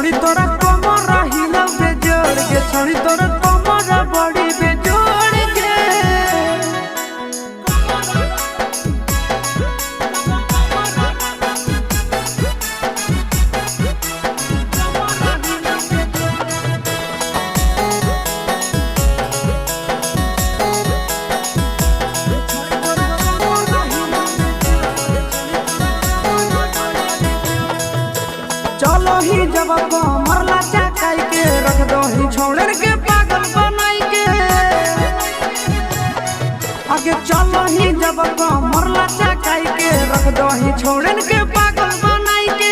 छोड़ी तोरा कमर हिला बेजोड़ के छोड़ी तोरा कमर बड़ी बेजोड़ के चलो ही जब कमर लाचा काई के रख दो ही छोड़र के पागल बनाई के आगे चलो ही जब कमर लाचा काई के रख दो ही छोड़र के पागल बनाई के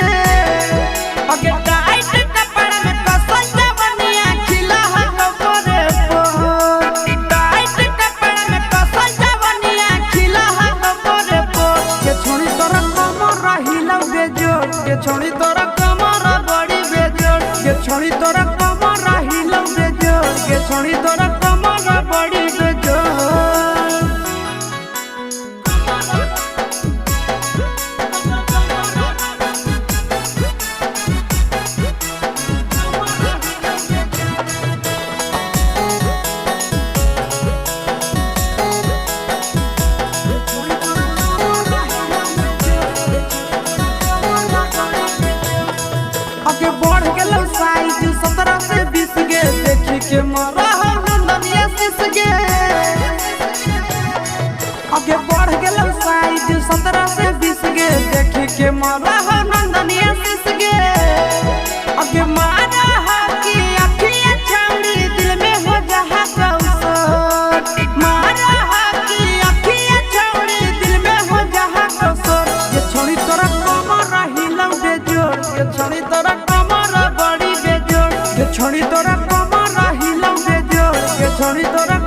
आगे टाइट कपड़ा में कसल जवनिया खिला है कपड़े पर टाइट कपड़ा में कसल जवनिया खिला है कपड़े पर के छोड़ी तोरा कमर हिला बेजोड़ के छोड़ी तोरा छोड़ी तोरा कमर हिला बेजोड़ के छोड़ी तोरा कमर बड़ी बेजोड़ आगे बढ़ गेलो साइज 17 से 20 के देखी के मरा नंदनिया सिस के आगे बढ़ गेलो साइज 17 से 20 के देखी के मरा नंदनिया सिस के आगे मारा हाकी अखियां छाड़ी दिल में हो जहा कौसर मारा हाकी अखियां छाड़ी दिल में हो जहा कौसर ये छोड़ी तोरा कमर हिला बेजोड़ ये छोड़ी तोरा कमर बड़ी बेजोड़ ये छोड़ी तोरा कमर हिला बेजोड़ ये छोड़ी तोरा